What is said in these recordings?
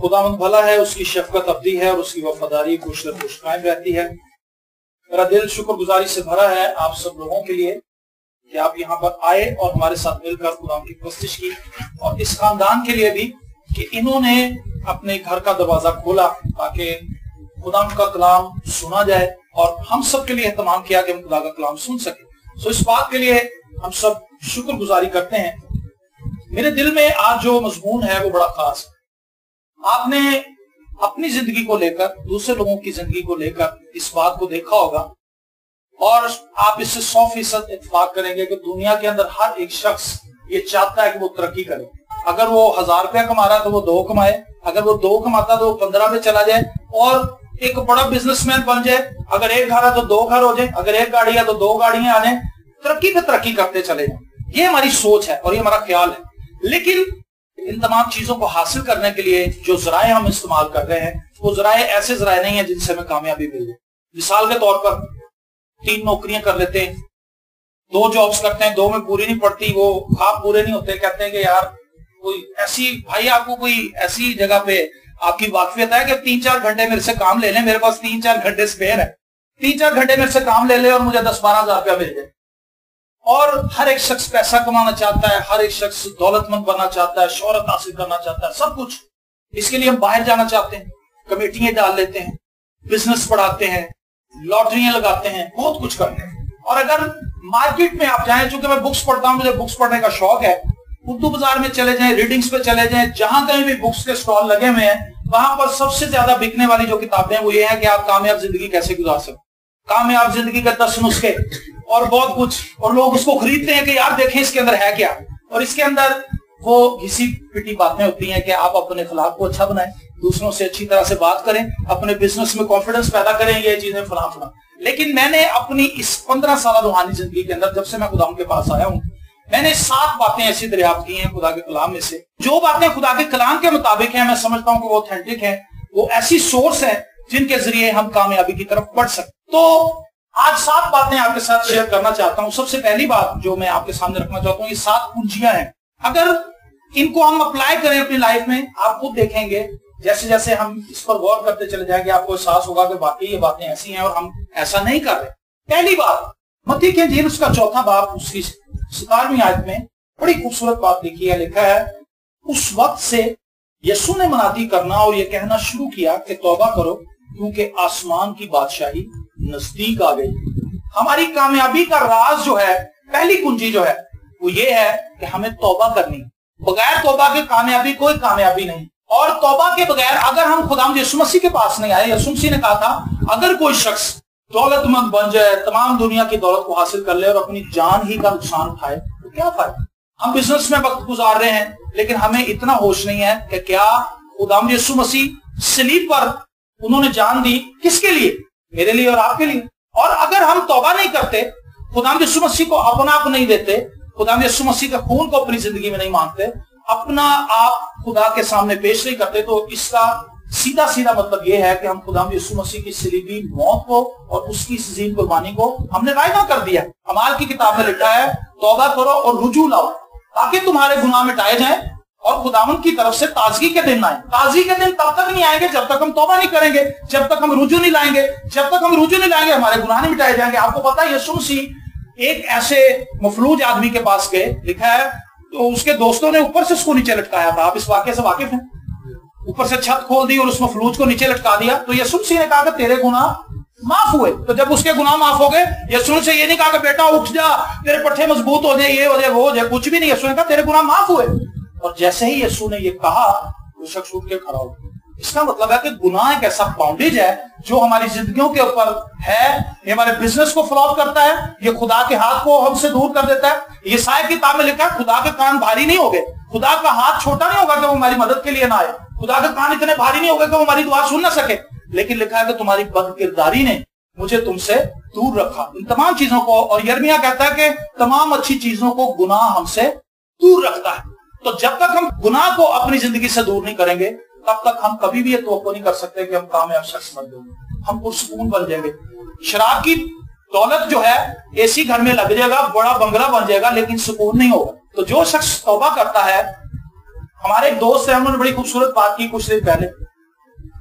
खुदावंद भला है, उसकी शफकत अब्दी है और उसकी वफादारी कुछ न कुछ कायम रहती है। मेरा दिल शुक्रगुजारी से भरा है आप सब लोगों के लिए कि आप यहाँ पर आए और हमारे साथ मिलकर खुदावंद की परस्तिश की, और इस खानदान के लिए भी कि इन्होंने अपने घर का दरवाजा खोला ताकि खुदावंद का कलाम सुना जाए, और हम सब के लिए एहतमाम किया कि हम खुदा का कलाम सुन सके। सो इस बात के लिए हम सब शुक्रगुजारी करते हैं। मेरे दिल में आज जो मजमून है वो बड़ा खास है। आपने अपनी जिंदगी को लेकर, दूसरे लोगों की जिंदगी को लेकर इस बात को देखा होगा, और आप इससे 100% इत्तेफाक करेंगे कि दुनिया के अंदर हर एक शख्स ये चाहता है कि वो तरक्की करे। अगर वो 1000 रुपया कमा रहा है तो वो 2 कमाए, अगर वो 2 कमाता तो वो 15 पे चला जाए और एक बड़ा बिजनेसमैन बन जाए। अगर एक घर है तो 2 घर हो जाए, अगर एक गाड़ी है तो 2 गाड़ियां आ जाए, तरक्की पे तरक्की करते चले जाए। ये हमारी सोच है और ये हमारा ख्याल है। लेकिन इन तमाम चीजों को हासिल करने के लिए जो जराए हम इस्तेमाल कर रहे हैं वो जराए ऐसे जराए नहीं है जिनसे हमें कामयाबी मिल जाए। मिसाल के तौर पर 3 नौकरियां कर लेते हैं, 2 जॉब्स करते हैं, 2 में पूरी नहीं पड़ती, वो ख्वाब पूरे नहीं होते, कहते हैं कि यार कोई ऐसी, भाई आपको कोई ऐसी जगह पे आपकी वाकफियत है कि 3-4 घंटे मेरे से काम ले लें, मेरे पास 3-4 घंटे स्पेयर है, 3-4 घंटे मेरे से काम ले ले और मुझे 10-12 हजार रुपया मिल जाए। और हर एक शख्स पैसा कमाना चाहता है, हर एक शख्स दौलतमंद बनना चाहता है, शोहरत हासिल करना चाहता है, सब कुछ। इसके लिए हम बाहर जाना चाहते हैं, कमेटियां डाल लेते हैं, बिजनेस बढ़ाते हैं, लॉटरियां लगाते हैं, बहुत कुछ करते हैं। और अगर मार्केट में आप जाएं, चूंकि मैं बुक्स पढ़ता हूं, मुझे बुक्स पढ़ने का शौक है, उर्दू बाजार में चले जाएं, रीडिंग्स पे चले जाएं, जहां कहीं भी बुक्स के स्टॉल लगे हुए हैं, वहां पर सबसे ज्यादा बिकने वाली जो किताबें वो ये है कि आप कामयाब जिंदगी कैसे गुजार सकते, कामयाब जिंदगी के 10 नुस्खे और बहुत कुछ। और लोग उसको खरीदते हैं कि यार देखें इसके अंदर है क्या, और इसके अंदर वो घिसी पिटी बातें होती हैं कि आप अपने अखलाक को अच्छा बनाएं, दूसरों से अच्छी तरह से बात करें, अपने बिजनेस में कॉन्फिडेंस पैदा करें, ये चीजें फला फला। लेकिन मैंने अपनी इस 15 साल रूहानी जिंदगी के अंदर, जब से मैं खुदा के पास आया हूं, मैंने 7 बातें ऐसी दरियाफ्त की हैं खुदा के कलाम में से। जो बातें खुदा के कलाम के मुताबिक हैं, मैं समझता हूं कि वो ऑथेंटिक है, वो ऐसी सोर्स है जिनके जरिए हम कामयाबी की तरफ बढ़ सकते। तो आज 7 बातें आपके साथ शेयर करना चाहता हूं। सबसे पहली बात जो मैं आपके सामने रखना चाहता हूं, ये 7 कुंजियां हैं। अगर इनको हम अप्लाई करें अपनी लाइफ में, आप खुद देखेंगे जैसे जैसे हम इस पर गौर करते चले जाएंगे, आपको एहसास होगा कि वाकई ये बातें ऐसी हैं और हम ऐसा नहीं कर रहे। पहली बात, मत्ती की इंजील उसका 4वां बाब उसकी 17वीं आयत में बड़ी खूबसूरत बात लिखी है। लिखा है, उस वक्त से यीशु ने मनाती करना और यह कहना शुरू किया कि तौबा करो क्योंकि आसमान की बादशाही नजदीक आ गई। हमारी कामयाबी का राज जो है, पहली कुंजी जो है वो ये है कि हमें तौबा करनी। बगैर तौबा के कामयाबी कोई कामयाबी नहीं, और तौबा के बगैर अगर हम खुदावंद यीशु मसीह के पास नहीं आए, यीशु मसीह ने कहा था अगर कोई शख्स दौलतमंद बन जाए, तमाम दुनिया की दौलत को हासिल कर ले और अपनी जान ही का नुकसान उठाए तो क्या फायदा। हम बिजनेस में वक्त गुजार रहे हैं लेकिन हमें इतना होश नहीं है कि क्या खुदावंद यीशु मसीह सलीब पर उन्होंने जान दी किसके लिए, मेरे लिए और आपके लिए। और अगर हम तौबा नहीं करते, खुदावंद यीशु मसीह को अपना आप नहीं देते, खुदावंद यीशु मसीह के खून को अपनी जिंदगी में नहीं मांगते, अपना आप खुदा के सामने पेश नहीं करते, तो इसका सीधा सीधा मतलब यह है कि हम खुदावंद यीशु मसीह की सलीबी मौत को और उसकी अजीम कुर्बानी को हमने वायदा कर दिया। अमाल की किताब में लिखा है, तौबा करो और रुजू लाओ ताकि तुम्हारे गुनाह मिटाए जाएं और खुदावंद की तरफ से ताजगी के दिन आए। ताजगी के दिन तब तक नहीं आएंगे जब तक हम तौबा नहीं करेंगे, जब तक हम रुजू नहीं लाएंगे। जब तक हम रुजू नहीं लाएंगे हमारे गुनाह नहीं मिटाए जाएंगे। आपको पता है यीशु मसीह एक ऐसे मफलूज आदमी के पास गए, लिखा है तो उसके दोस्तों ने ऊपर से उसको नीचे लटकाया था। आप इस वाक्य से वाकिफ हैं? ऊपर से छत खोल दी और उस मफलूज को नीचे लटका दिया। तो यीशु मसीह ने कहा कि तेरे गुनाह माफ हुए। तो जब उसके गुनाह माफ हो गए, यीशु ने ये नहीं कहा कि बेटा उठ जा, तेरे पट्टे मजबूत हो जाए, ये हो जाए, वो हो जाए, कुछ भी नहीं। यीशु ने कहा तेरे गुनाह माफ हुए। और जैसे ही यीशु ने ये कहा वो शख्स उठ के खड़ा हो गया। इसका मतलब है कि गुनाह एक ऐसा बाउंडेज है जो हमारी जिंदगियों के ऊपर है। ये हमारे बिजनेस को फ्लॉप करता है, ये खुदा के हाथ को हमसे दूर कर देता है। ये साहिब की किताब में लिखा है, खुदा के कान भारी नहीं हो गए, खुदा का हाथ छोटा नहीं होगा कि वो हमारी मदद के लिए ना आए, खुदा के कान इतने भारी नहीं हो गए कि वो हमारी दुआ सुन ना सके। लेकिन लिखा है कि तुम्हारी बदकिरदारी ने मुझे तुमसे दूर रखा, इन तमाम चीजों को। और यिर्मयाह कहता है कि तमाम अच्छी चीजों को गुनाह हमसे दूर रखता है। तो जब तक हम गुनाह को अपनी जिंदगी से दूर नहीं करेंगे तब तक हम कभी भी ये तवक्को नहीं कर सकते कि हम कामयाब शख्स बन जाएंगे, हम पुरसुकून बन जाएंगे। शराब की दौलत जो है एसी घर में लग जाएगा, बड़ा बंगला बन जाएगा, लेकिन सुकून नहीं होगा। तो जो शख्स तौबा करता है हमारे एक दोस्त है, उन्होंने बड़ी खूबसूरत बात की कुछ दिन पहले।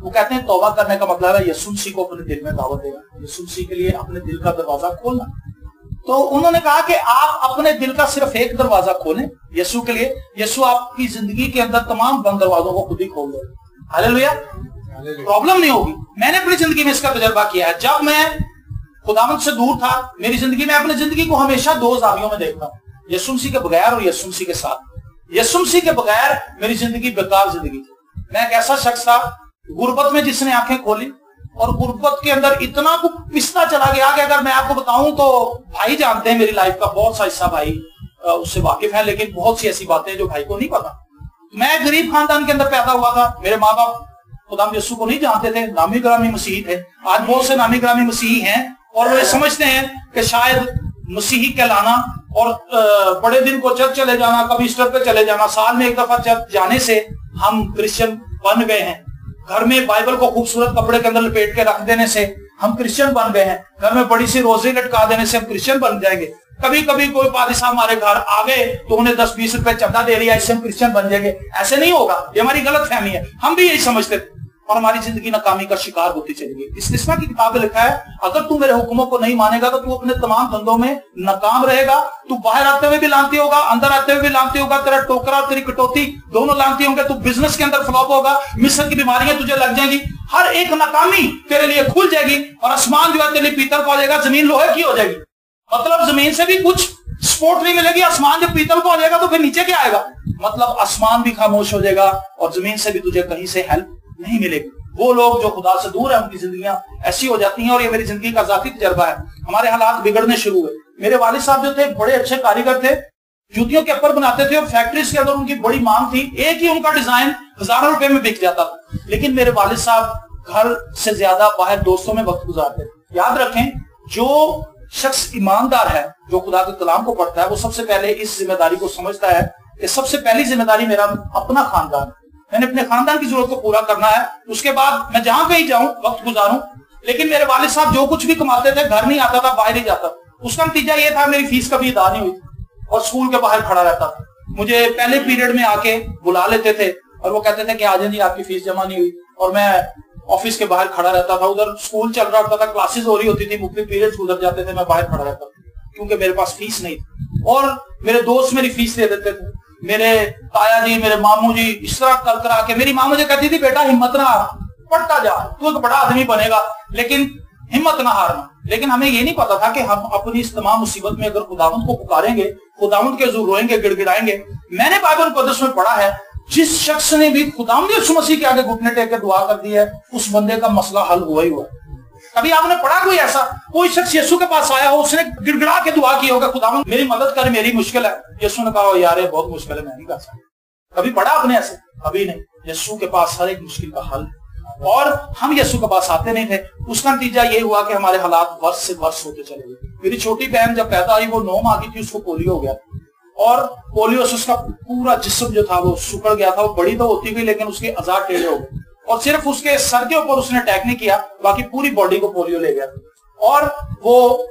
वो कहते हैं तौबा करने का मतलब है यीशु मसीह को अपने दिल में दावत देना, यीशु मसीह के लिए अपने दिल का दरवाजा खोलना। तो उन्होंने कहा कि आप अपने दिल का सिर्फ एक दरवाजा खोलें यीशु के लिए, यीशु आपकी जिंदगी के अंदर तमाम बंद दरवाजों को खुद ही खोल दे। हालेलुया। प्रॉब्लम नहीं होगी। मैंने अपनी जिंदगी में इसका तजर्बा किया है। जब मैं खुदावंद से दूर था, मेरी जिंदगी में अपनी जिंदगी को हमेशा दो जावियों में देखता हूं, यीशु मसीह के बगैर और यीशु मसीह के साथ। यीशु मसीह के बगैर मेरी जिंदगी बेकार जिंदगी थी। मैं एक ऐसा शख्स था गुर्बत में जिसने आंखें खोली, और गुर्बत के अंदर इतना कुछ पिसता चला गया कि अगर मैं आपको बताऊं तो भाई जानते हैं मेरी लाइफ का बहुत सा हिस्सा, भाई उससे वाकिफ है, लेकिन बहुत सी ऐसी बातें जो भाई को नहीं पता। मैं गरीब खानदान के अंदर पैदा हुआ था। मेरे माँ बाप खुदाम यीशु को नहीं जानते थे, नामी ग्रामी मसीही थे। आज बहुत से नामी ग्रामी मसीही हैं और वे समझते हैं कि शायद मसीही कहलाना और बड़े दिन को चर्च चले जाना, कभी ईस्टर पे चले जाना, साल में एक दफा चर्च जाने से हम क्रिश्चियन बन गए हैं। घर में बाइबल को खूबसूरत कपड़े के अंदर लपेट के रख देने से हम क्रिश्चियन बन गए हैं। घर में बड़ी सी रोजी लटका देने से हम क्रिश्चियन बन जाएंगे। कभी कभी कोई पादी साहब हमारे घर आ गए तो उन्हें 10-20 रुपए चंदा दे लिया, इससे हम क्रिश्चियन बन जाएंगे। ऐसे नहीं होगा, ये हमारी गलत फहमी है। हम भी यही समझते थे और हमारी जिंदगी नाकामी का शिकार होती चली गई। इस किस्म की किताब में लिखा है, अगर तू मेरे हुक्मों को नहीं मानेगा तो तू अपने तमाम धंधों में नाकाम रहेगा। तू बाहर आते हुए भी लानती होगा, अंदर आते हुए भी लानती होगा, तेरा टोकरा तेरी कटौती दोनों लानती होंगे। तू बिजनेस के अंदर फ्लॉप होगा, मिस्र की बीमारियां तुझे लग जाएंगी, हर एक नाकामी तेरे लिए खुल जाएगी और आसमान जो है तेरे लिए पीतल का हो जाएगा, जमीन लोहे की हो जाएगी। मतलब जमीन से भी कुछ सपोर्ट नहीं मिलेगी। आसमान जब पीतल का हो जाएगा तो फिर नीचे क्या आएगा? मतलब आसमान भी खामोश हो जाएगा और जमीन से भी तुझे कहीं से हेल्प नहीं मिलेगी। वो लोग जो खुदा से दूर है उनकी जिंदगियां ऐसी हो जाती हैं। और ये मेरी जिंदगी का जाती तजर्बा है। हमारे हालात बिगड़ने शुरू हुए। मेरे वालिद साहब जो थे बड़े अच्छे कारीगर थे, जूतियों के अपर बनाते थे और फैक्ट्रीज के अंदर उनकी बड़ी मांग थी। एक ही उनका डिजाइन हजारों रुपए में बिक जाता था। लेकिन मेरे वालिद साहब घर से ज्यादा बाहर दोस्तों में वक्त गुजारते थे। याद रखें, जो शख्स ईमानदार है, जो खुदा के कलाम को पढ़ता है, वो सबसे पहले इस जिम्मेदारी को समझता है कि सबसे पहली जिम्मेदारी मेरा अपना खानदान, मैंने अपने खानदान की जरूरत को पूरा करना है। उसके बाद मैं जहां कहीं जाऊं वक्त गुजारूं। लेकिन मेरे वालिद साहब जो कुछ भी कमाते थे घर नहीं आता था, बाहर ही जाता। उसका नतीजा ये था मेरी फीस कभी अदा नहीं हुई और स्कूल के बाहर खड़ा रहता था। मुझे पहले पीरियड में आके बुला लेते थे और वो कहते थे कि आज जी आपकी फीस जमा नहीं हुई, और मैं ऑफिस के बाहर खड़ा रहता था। उधर स्कूल चल रहा होता था, क्लासेस हो रही होती थी, मुख्तलिफ पीरियड्स गुजर जाते थे, मैं बाहर खड़ा रहता था क्योंकि मेरे पास फीस नहीं थी। और मेरे दोस्त मेरी फीस दे देते थे। मेरे ताया जी, मेरे मामू जी इस तरह कर करा के, मेरी माँ मुझे कहती थी बेटा हिम्मत ना हार, पढ़ता जा, तू एक बड़ा आदमी बनेगा, लेकिन हिम्मत ना हारना। लेकिन हमें ये नहीं पता था कि हम अपनी इस तमाम मुसीबत में अगर खुदावंद को पुकारेंगे, खुदावंद के हुजूर रोएंगे, गिड़गिड़ाएंगे। मैंने बाइबल मुकद्दस में पढ़ा है, जिस शख्स ने भी खुदावंद यीशु मसीह के आगे घुटने टेक के दुआ कर दी है, उस बंदे का मसला हल हुआ ही हुआ। कभी आपने पढ़ा कोई ऐसा कोई शख्स यीशु के पास आया हो, उसने गिड़गिड़ा के दुआ की होगा, खुदावंद मेरी मदद कर, मेरी मुश्किल है। यीशु ने कहा यार ये बहुत मुश्किल है, मैं नहीं कर सकता। कभी पढ़ा आपने ऐसे? कभी नहीं। यीशु के पास हर एक मुश्किल का हल, और हम यीशु के पास आते नहीं थे। उसका नतीजा ये हुआ कि हमारे हालात वर्ष से वर्ष होते चले गए। मेरी छोटी बहन जब पैदा आई, वो 9 माह की थी, उसको पोलियो हो गया और पोलियो से उसका पूरा जिस्म जो था वो सुकड़ गया था। वो बड़ी तो होती गई लेकिन उसके अज़ार टेढ़े हो गए और सिर्फ उसके सर के ऊपर उसने अटैक नहीं किया, बाकी पूरी बॉडी को पोलियो ले गया। और वो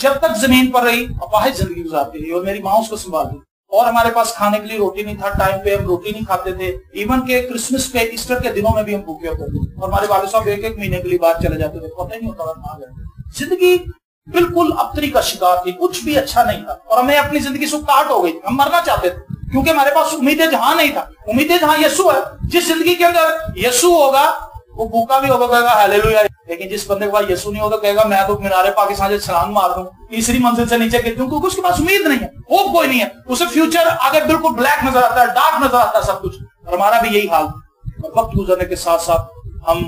जब तक जमीन पर रही अपाहिज जिंदगी गुजारती रही और मेरी माँ उसको संभाली। और हमारे पास खाने के लिए रोटी नहीं था, टाइम पे हम रोटी नहीं खाते थे। इवन के क्रिसमस पे, ईस्टर के दिनों में भी हम भूखे होते थे और हमारे वालिद साहब 1-1 महीने के लिए बाहर चले जाते थे, पता ही नहीं होता कहाँ गए। जिंदगी बिल्कुल अबतरी का शिकार थी, कुछ भी अच्छा नहीं था और हमें अपनी जिंदगी से काट हो गई। हम मरना चाहते थे क्योंकि हमारे पास उम्मीदें जहां नहीं था। उम्मीदें जहां यीशु है, जिस जिंदगी के अंदर यीशु होगा वो भूखा भी होगा, कहेगा हालेलुया। लेकिन जिस बंदे के पास यीशु नहीं होगा कहेगा मैं तो मीनारे पाकिस्तान से छलांग मार दूं, तीसरी मंजिल से नीचे गिर दूं, क्योंकि उसके पास उम्मीद नहीं है, होप कोई नहीं है। उसे फ्यूचर आगे बिल्कुल ब्लैक नजर आता है, डार्क नजर आता है सब कुछ। और हमारा भी यही हाल। और वक्त गुजरने के साथ साथ हम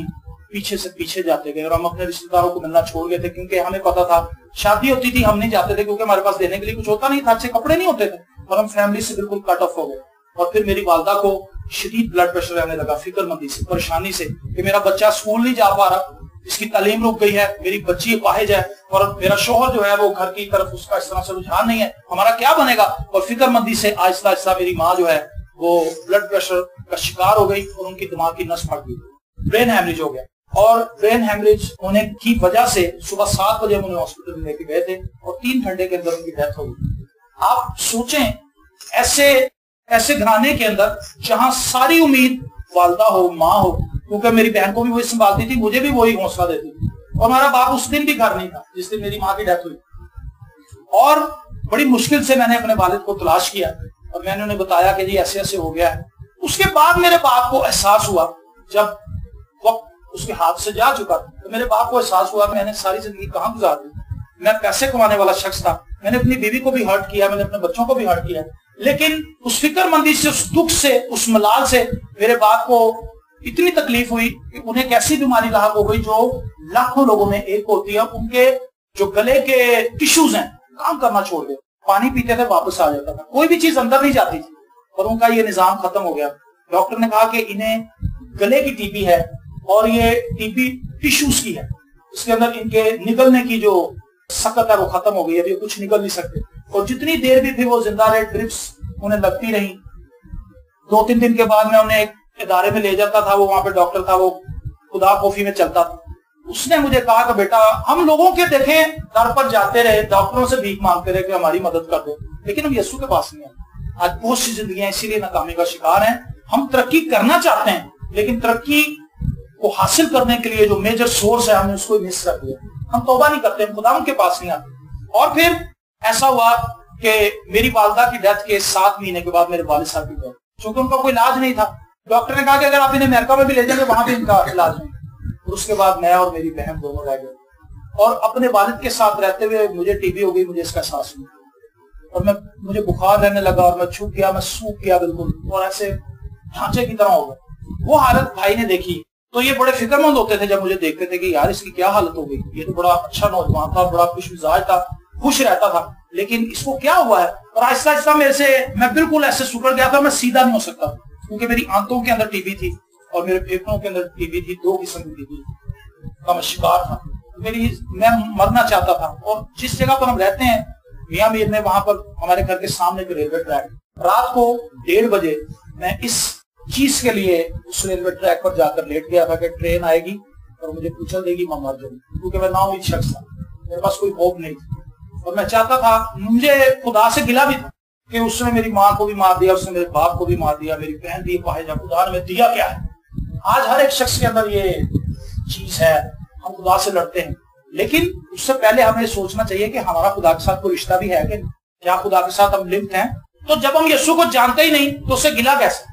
पीछे से पीछे जाते गए और हम अपने रिश्तेदारों को मिलना छोड़ गए थे, क्योंकि हमें पता था शादी होती थी हम नहीं जाते थे क्योंकि हमारे पास देने के लिए कुछ होता नहीं था, अच्छे कपड़े नहीं होते थे और हम फैमिली से बिल्कुल कट ऑफ हो गए। और फिर मेरी वालदा को शदीद ब्लड प्रेशर रहने लगा, फिक्रमंदी से, परेशानी से कि मेरा बच्चा स्कूल नहीं जा पा रहा, इसकी तालीम रुक गई है, मेरी बच्ची अपाहिज है और मेरा शोहर जो है वो घर की तरफ उसका इस तरह से रुझान नहीं है, हमारा क्या बनेगा। और फिक्रमंदी से आहिस्ता आहिस्ता मेरी माँ जो है वो ब्लड प्रेशर का शिकार हो गई और उनकी दिमाग की नस फट गई, ब्रेन हैमरेज हो गया। और ब्रेन हैमरेज होने की वजह से सुबह 7 बजे हम उन्हें हॉस्पिटल में लेके गए थे और 3 घंटे के अंदर उनकी डेथ हो गई। आप सोचें ایسے گھرانے کے اندر جہاں ساری امید والدہ ہو، ماں ہو، کیونکہ میری بہن کو بھی وہی سنبھالتی تھی، مجھے بھی وہی حوصلہ دیتی تھی، اور ہمارا باپ اس دن بھی گھر نہیں تھا جس دن میری ماں کی ڈیتھ ہوئی، اور بڑی مشکل سے میں نے اپنے والد کو تلاش کیا اور میں نے انہیں بتایا کہ جی ایسے ایسے ہو گیا ہے۔ اس کے بعد میرے باپ کو احساس ہوا، جب وقت اس کے ہاتھ سے جا چکا تو میرے باپ کو احساس ہوا کہ میں نے ساری زندگی کہاں گزار دی، میں پیسے کمانے والا شخص تھا، میں نے اپنی بیوی کو بھی ہرٹ کیا، میں نے اپنے بچوں کو بھی ہرٹ کیا، لیکن اس فکر مندی سے، اس دکھ سے، اس ملال سے میرے باپ کو اتنی تکلیف ہوئی کہ انہیں ایک ایسی بیماری لاحق ہو گئی جو لاکھوں لوگوں میں ایک ہوتی ہے، ان کے جو گلے کے ٹشوز ہیں کام کرنا چھوڑ دے، پانی پیتے تھے واپس آ جاتا تھا، کوئی بھی چیز اندر نہیں جاتی تھی، اور ان کا یہ نظام ختم ہو گیا۔ ڈاکٹر نے کہا کہ انہیں گلے کی ٹی بی ہے اور یہ ٹی بی ٹشوز کی ہے، اس کے اندر ان کے نکلنے کی جو سکت ہے وہ ختم ہو گئی، ابھی کچھ نکل نہیں سکتے، اور جتنی دیر بھی پھر وہ زندہ رہے، ڈرپس انہیں لگتی رہی۔ 2-3 دن کے بعد میں انہیں ایک ادارے میں لے جاتا تھا، وہ وہاں پہ ڈاکٹر تھا، وہ خدا خوفی میں چلتا تھا۔ اس نے مجھے کہا کہ بیٹا ہم لوگوں کے دیکھیں در پر جاتے رہے، ڈاکٹروں سے بھیک مانگتے رہے کہ ہماری مدد کر دو، لیکن ہم یسوع کے پاس نہیں آئے۔ آج بہت سی زندگیاں اسی لیے ناکامی کا شکار ہیں۔ ہم ترقی کرنا چاہتے ہیں لیکن ترقی کو حاصل کرنے کے لیے جو میجر سورس ہے ہم نے اس کو مس کر دیا، ہم توبہ نہیں کرتے، ہم خدا ان کے پاس نہیں آتے۔ اور پھر ایسا ہوا کہ میری والدہ کی ڈیتھ کے 7 مہینے کے بعد میرے والد صاحب کی ڈیتھ، چونکہ ان کا کوئی علاج نہیں تھا، ڈاکٹر نے کہا کہ اگر آپ انہیں امریکہ میں بھی لے جائیں گے وہاں بھی ان کا علاج نہیں۔ اور اس کے بعد میں اور میری بہن دونوں رہ گئے، اور اپنے والد کے ساتھ رہتے ہوئے مجھے ٹی بی ہو گئی، مجھے اس کا احساس نہیں، اور مجھے بخار رہنے لگا، اور میں چھوٹ گیا، میں سوکھ گیا بالکل، اور ایسے ڈھانچے کی طرح ہو گیا۔ وہ حالت بھائی نے دیکھی تو یہ بڑے فکر مند ہوتے تھے جب مجھے دیکھتے تھے کہ یار اس کی کیا حالت ہو گئی، یہ تو بڑا اچھا نوجوان تھا، بڑا خوش مزاج تھا، خوش رہتا تھا، لیکن اس کو کیا ہوا ہے؟ اور آہستہ آہستہ میرے سے میں بالکل ایسے سکڑ گیا تھا، میں سیدھا نہیں ہو سکتا کیونکہ میری آنتوں کے اندر ٹی بی تھی اور میرے پھیپھڑوں کے اندر ٹی بی تھی، 2 قسم کی ٹی بی کا میں شکار تھا، میں مرنا چاہتا تھا۔ اور جس جگہ پر ہم رہتے ہیں میاں میر میں، وہاں پر ہمارے گھر کے سامنے ایک ریلوے ٹریک، رات کو 1:30 بجے میں اس چیز کے لیے اس ریلوے ٹریک پر جا کر لیٹ گیا تھا کہ ٹرین آئے گی اور مجھے کچل دے گی، میں مر جاؤں، کیونکہ میں نا امید شخص تھا، میرے پاس کوئی ہوپ نہیں تھی، اور میں چاہتا تھا، مجھے خدا سے گلہ بھی تھا کہ اس نے میری ماں کو بھی مار دیا، اس نے میرے باپ کو بھی مار دیا، میری بہن دی پاہجہ، خدا نے میں دیا کیا ہے؟ آج ہر ایک شخص کے اندر یہ چیز ہے، ہم خدا سے لڑتے ہیں، لیکن اس سے پہلے ہمیں سوچنا چاہیے کہ ہمارا خدا کے ساتھ کوئی رشتہ بھی ہے کہ کیا خدا کے ساتھ ہم لنکڈ ہیں؟ تو جب ہم یسوع کو جانتے ہی نہیں تو اسے گلہ کیسے؟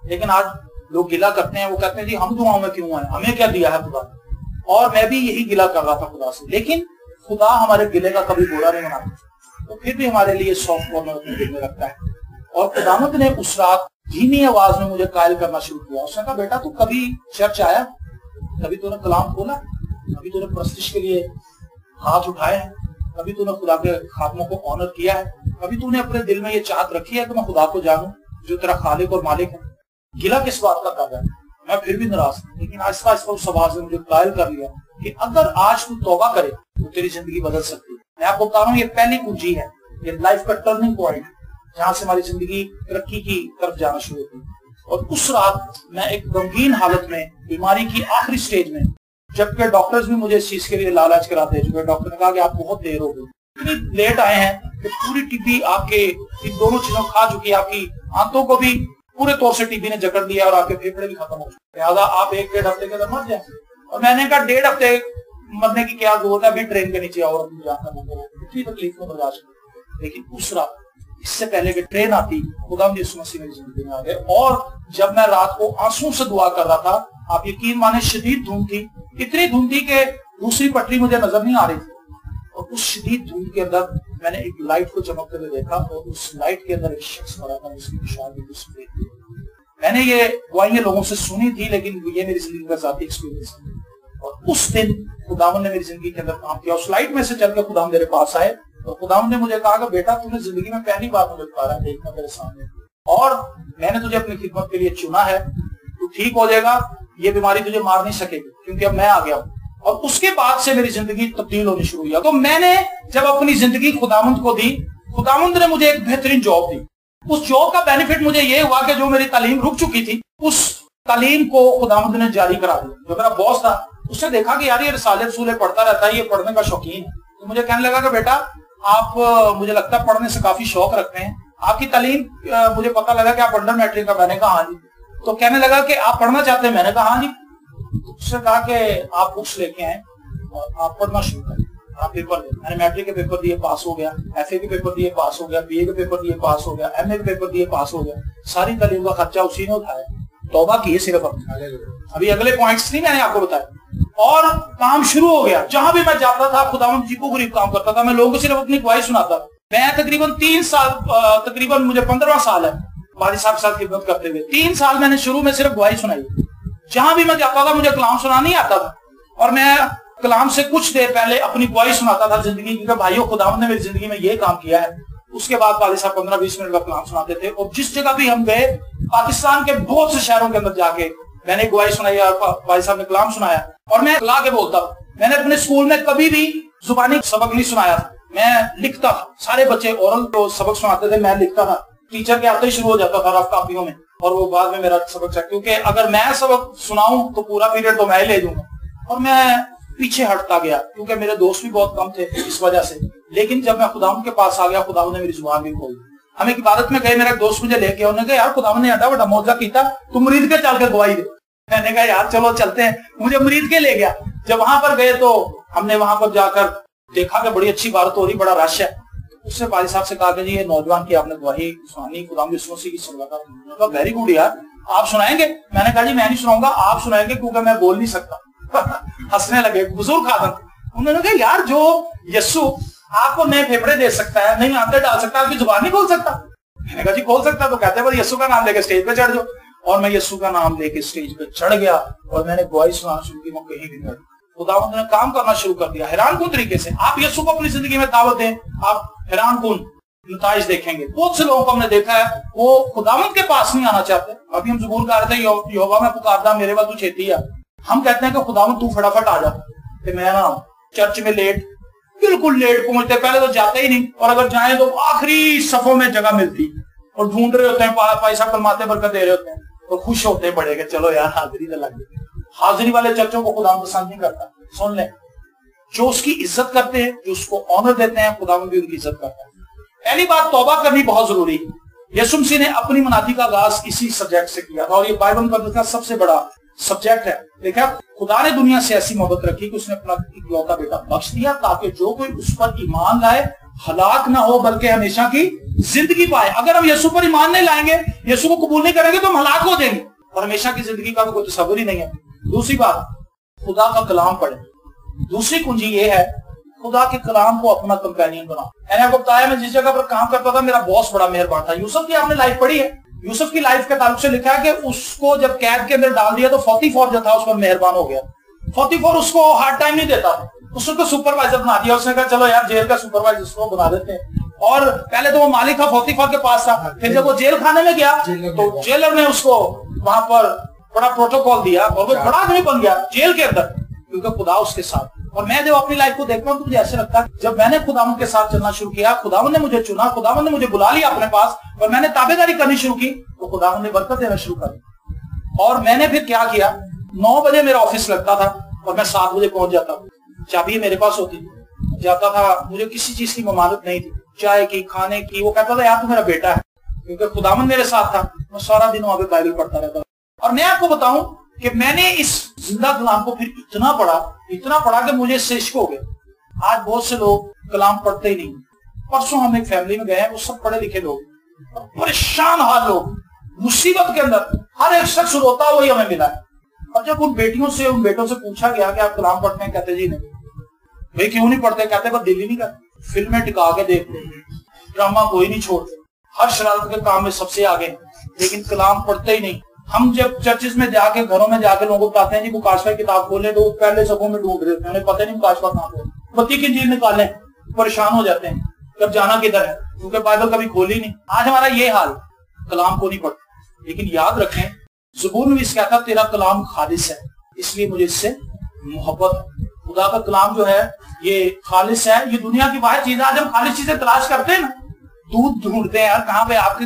لیکن آج لوگ گلہ کرتے ہیں، وہ کہتے ہیں جی ہم دعاؤں میں کیوں ہیں، ہمیں کیا دیا ہے خدا نے؟ اور میں بھی یہی گلہ کر رہا تھا خدا سے، لیکن خدا ہمارے گلے کا کبھی بولا نہیں بناتا، تو پھر بھی ہمارے لیے سافٹ کارنر اپنے دل میں رکھتا ہے۔ اور خداوند نے اس رات دھیمی آواز میں مجھے قائل کرنا شروع کیا، اس نے کہا بیٹا تو کبھی چرچ آیا، کبھی تو نے کلام کھولا، کبھی تو نے پرستش کے لیے ہاتھ اٹھائے ہیں، کبھی تو نے خدا کے خادموں کو آنر کیا ہے، کبھی تو نے اپنے دل میں یہ چاہت رکھی ہے کہ میں خدا کو جانوں جو تیرا خالق اور مالک ہے؟ گلہ کس بات کا کر رہا ہے؟ میں پھر بھی ناراض تھا، لیکن آہستہ آہستہ اس آواز نے مجھے قائل کر لیا کہ اگر آج تو توبہ کرے تو تیری زندگی بدل سکتی ہے۔ میں آپ کو بتا رہا ہوں یہ پہلی کنجی ہے، یہ لائف کا ٹرننگ پوائنٹ جہاں سے ہماری زندگی ترقی کی طرف جانا شروع ہوتی۔ اور اس رات میں ایک غمگین حالت میں، بیماری کی آخری سٹیج میں، جبکہ ڈاکٹرز بھی مجھے اس چیز کے لیے لالچ کراتے ہیں، چونکہ ڈاکٹر نے کہا کہ آپ بہت دیر ہو گئی، اتنی لیٹ آئے ہیں کہ پوری ٹی بی آپ کے ان دونوں چیزوں کھا چکی ہے، آپ کی آنتوں کو بھی پورے طور سے ٹی بی نے جکڑ دیا اور آپ کے پھیپھڑے بھی ختم ہو چکے، لہٰذا آپ 1-1.5 ہفتے کے اندر مر جائیں۔ اور میں نے کہا 1.5 ہفتے مرنے کی کیا ضرورت ہے، ابھی ٹرین کے نیچے اور اتنی تکلیف کو برداشت کر، لیکن اس رات اس سے پہلے کہ ٹرین آتی، خدا یسوع مسیح میری زندگی میں آ گئے۔ اور جب میں رات کو آنسوں سے دعا کر رہا تھا، آپ یقین مانے شدید دھند تھی، اتنی دھند تھی کہ دوسری پٹری مجھے نظر نہیں آ رہی تھی، اور اس شدید دھند کے اندر میں نے ایک لائٹ کو چمکتے ہوئے دیکھا، اور اس لائٹ کے اندر ایک شخص کھڑا تھا، اس کی نشان بھی میں نے یہ گواہیاں لوگوں سے سنی تھی، لیکن یہ میری زندگی کا ذاتی ایکسپیرینس ہے۔ اور اس دن خداوند نے میری زندگی کے اندر کام کیا، اس لائٹ میں سے چل کے خداوند میرے پاس آئے، اور خداوند نے مجھے کہا کہ بیٹا تو نے زندگی میں پہلی بار مجھے پکارا دیکھنا میرے سامنے، اور میں نے تجھے اپنی خدمت کے لیے چنا ہے، تو ٹھیک ہو جائے گا، یہ بیماری تجھے مار نہیں سکے گی کیونکہ اب میں آ گیا ہوں۔ اور اس کے بعد سے میری زندگی تبدیل ہونی شروع ہوئی۔ تو میں نے جب اپنی زندگی خداوند کو دی، خداوند نے مجھے ایک بہترین جاب دی۔ اس جاب کا بینیفٹ مجھے یہ ہوا کہ جو میری تعلیم رک چکی تھی، اس تعلیم کو خداوند نے جاری کرا دی۔ جو میرا باس تھا اس نے دیکھا کہ یار یہ رسالے رسولے پڑھتا رہتا ہے، یہ پڑھنے کا شوقین ہے، تو مجھے کہنے لگا کہ بیٹا آپ مجھے لگتا ہے پڑھنے سے کافی شوق رکھتے ہیں، آپ کی تعلیم مجھے پتا لگا کہ آپ انڈر میٹرک کا. میں نے کہا ہاں جی. تو کہنے لگا کہ آپ پڑھنا چاہتے ہیں؟ میں نے کہا ہاں جی. اس نے کہا کہ آپ بکس لے کے آئیں اور آپ پڑھنا شروع کریں, آپ پیپر دیں. میں نے میٹرک کے پیپر دیے, پاس ہو گیا. ایف اے کے پیپر دیے, پاس ہو گیا. بی اے کے پیپر دیے, پاس ہو گیا. ایم اے کے پیپر دیے, پاس ہو گیا. ساری تعلیم کا خرچہ اسی نے اٹھایا. توبہ کی صرف ابھی اگلے پوائنٹس نہیں میں نے آپ کو بتایا. اور کام شروع ہو گیا. جہاں بھی میں جاتا تھا خداوند جی کو غریب کام کرتا تھا. میں لوگوں کو صرف اپنی گواہی سناتا تھا. میں تقریباً 3 سال, تقریباً مجھے 15واں سال ہے بادی صاحب کے ساتھ خدمت کرتے ہوئے. 3 سال میں نے شروع میں صرف گواہی سنائی. جہاں بھی میں جاتا تھا مجھے کلام سنا نہیں آتا تھا, اور میں کلام سے کچھ دیر پہلے اپنی گواہی سناتا تھا زندگی کی کہ بھائیو خداوند نے میری زندگی میں یہ کام کیا ہے. اس کے بعد والد صاحب 15-20 منٹ کا کلام سناتے تھے. اور جس جگہ بھی ہم گئے پاکستان کے بہت سے شہروں کے اندر جا کے میں نے گواہی سنائی اور والد صاحب نے کلام سنایا. اور میں لا کے بولتا ہوں, میں نے اپنے اسکول میں کبھی بھی زبانی سبق نہیں سنایا تھا. میں لکھتا تھا. سارے بچے اورل جو سبق سناتے تھے میں لکھتا تھا. ٹیچر کے آتے ہی شروع ہو جاتا تھا رف کاپیوں میں, اور وہ بعد میں میرا سبق چیک, کیونکہ اگر میں سبق سناؤں تو پورا پیریڈ تو میں ہی لے دوں گا. اور میں پیچھے ہٹتا گیا کیونکہ میرے دوست بھی بہت کم تھے اس وجہ سے. لیکن جب میں خداوند کے پاس آ گیا خداوند نے میری زبان بھی کھول دی. ہم ایک عبادت میں گئے, میرا ایک دوست مجھے لے کے, انہوں نے کہا یار خداوند نے ایڈا بڑا معجزہ کیتا, تم مرید کے چل کے گواہی دے. میں نے کہا یار چلو چلتے ہیں. مجھے مرید کے لے گیا. جب وہاں پر گئے تو ہم نے وہاں پر جا کر دیکھا کہ بڑی اچھی عبادت ہو رہی, بڑا رش ہے. اس سے والد صاحب سے کہا کہ جی یہ نوجوان کی آپ نے گواہی سنانی خداوند یسوع مسیح کی صلوات. ویری گڈ یار, آپ سنائیں گے؟ میں نے کہا جی میں نہیں سناؤں گا, آپ سنائیں گے کیونکہ میں بول نہیں سکتا. ہنسنے لگے, بزرگ خادم. انہوں نے کہا یار جو یسوع آپ کو نئے پھیپھڑے دے سکتا ہے, نئی آنتیں ڈال سکتا ہے, آپ کی زبان نہیں کھول سکتا؟ میں نے کہا جی کھول سکتا. تو کہتے ہیں بس یسوع کا نام لے کے اسٹیج پہ چڑھ جاؤ. اور میں یسوع کا نام لے کے اسٹیج پہ چڑھ گیا اور میں نے گواہی سنانا شروع کی. میں کہیں بھی نہیں, خداوند نے کام کرنا شروع کر دیا حیران کن طریقے سے. آپ یسوع کو اپنی زندگی میں دعوت دیں, آپ حیران کن نتائج دیکھیں گے. بہت سے لوگوں کو ہم نے دیکھا ہے وہ خداوند کے پاس نہیں آنا چاہتے. ابھی ہم زبور کہہ رہے تھے یہوہ میں پکارتا میرے بعد تو چھیتی ہے. ہم کہتے ہیں کہ خداوند تو فٹافٹ آ جا, کہ میں نہ چرچ میں لیٹ, بالکل لیٹ پہنچتے, پہلے تو جاتے ہی نہیں, اور اگر جائیں تو آخری صفوں میں جگہ ملتی, اور ڈھونڈ رہے ہوتے ہیں, بھائی صاحب کلماتے برکت دے رہے ہوتے ہیں, اور خوش ہوتے ہیں بڑے کہ چلو یار حاضری تو لگ گئی. حاضری والے چرچوں کو خداوند پسند نہیں کرتا. سن لیں, جو اس کی عزت کرتے ہیں, جو اس کو آنر دیتے ہیں, خداوند بھی ان کی عزت کرتا ہے. پہلی بات توبہ کرنی بہت ضروری ہے. یسوع مسیح نے اپنی منادی کا آغاز اسی سبجیکٹ سے کیا تھا, اور یہ بائبل مقدس کا سب سے بڑا سبجیکٹ ہے. دیکھا, خدا نے دنیا سے ایسی محبت رکھی کہ اس نے اپنا اکلوتا بیٹا بخش دیا تاکہ جو کوئی اس پر ایمان لائے ہلاک نہ ہو بلکہ ہمیشہ کی زندگی پائے. اگر ہم یسوع پر ایمان نہیں لائیں گے, یسوع کو قبول نہیں کریں گے, تو ہم ہلاک ہو جائیں گے, اور ہمیشہ کی زندگی کا کوئی تصور ہی نہیں ہے. دوسری بات, خدا کا کلام پڑھیں. دوسری کنجی یہ ہے, خدا کے کلام کو اپنا کمپینین بناؤ. میں نے آپ کو بتایا, میں جس جگہ پر کام کرتا تھا میرا باس بڑا مہربان تھا. یوسف کی آپ نے لائف پڑھی ہے. یوسف کی لائف کے تعلق سے لکھا ہے کہ اس کو جب قید کے اندر ڈال دیا تو فوتیفار جو تھا اس پر مہربان ہو گیا. فوتیفار اس کو ہارڈ ٹائم نہیں دیتا, اس کو سپروائزر بنا دیا. اس نے کہا چلو یار جیل کا سپروائزر اس کو بنا دیتے ہیں. اور پہلے تو وہ مالک تھا فوتیفار کے پاس تھا, پھر جب وہ جیل خانے میں گیا تو جیلر نے اس کو وہاں پر بڑا پروٹوکول دیا, اور وہ بڑا آدمی بن گیا جیل کے اندر, کیونکہ خدا اس کے ساتھ. اور میں جب اپنی لائف کو دیکھتا ہوں تو مجھے ایسے لگتا ہے جب میں نے خداوند کے ساتھ چلنا شروع کیا, خداوند نے مجھے چنا, خداوند نے مجھے بلا لیا اپنے پاس, اور میں نے تابعداری کرنی شروع کی, تو خداوند نے برکت دینا شروع کر دی. اور میں نے پھر کیا کیا, 9 بجے میرا آفس لگتا تھا اور میں 7 بجے پہنچ جاتا ہوں. چابی میرے پاس ہوتی, جاتا تھا. مجھے کسی چیز کی ممانعت نہیں تھی, چائے کی, کھانے کی. وہ کہتا تھا یار تو میرا بیٹا ہے, کیونکہ خداوند میرے ساتھ تھا. میں سارا دن وہاں پہ بائبل پڑھتا رہتا. اور میں آپ کو بتاؤں کہ میں نے اس زندہ کلام کو پھر اتنا پڑھا کہ مجھے اس سے عشق ہو گیا. آج بہت سے لوگ کلام پڑھتے ہی نہیں. پرسوں ہم ایک فیملی میں گئے ہیں, وہ سب پڑھے لکھے لوگ, پریشان حال لوگ, مصیبت کے اندر, ہر ایک شخص روتا وہی ہمیں ملا ہے. اور جب ان بیٹوں سے پوچھا گیا کہ آپ کلام پڑھتے ہیں, کہتے جی نہیں. بھائی کیوں نہیں پڑھتے؟ کہتے بس دل ہی نہیں کرتے, فلمیں ٹکا کے دیکھتے, ڈرامہ کوئی نہیں چھوڑتے, ہر شرارت کے کام میں سب سے آگے, لیکن کلام پڑھتے ہی نہیں. ہم جب چرچز میں جا کے, گھروں میں جا کے لوگوں کو بتاتے ہیں جی مکاشفہ کی کتاب کھولیں, تو پہلے صفوں میں ڈھونڈ رہے ہوتے ہیں, انہیں پتہ نہیں مکاشفہ کہاں پہ, بتی کی انجیل نکالیں, پریشان ہو جاتے ہیں کب جانا کدھر ہے, کیونکہ بائبل کبھی کھولی نہیں. آج ہمارا یہ حال, کلام کو نہیں پڑھتے. لیکن یاد رکھیں, زبور میں بھی اس کہتا تیرا کلام خالص ہے, اس لیے مجھے اس سے محبت ہے. خدا کا کلام جو ہے یہ خالص ہے. یہ دنیا کی واحد چیز ہے. آج ہم خالص چیزیں تلاش کرتے ہیں نا, دودھ ڈھونڈتے ہیں یار, کہاں پہ آپ کے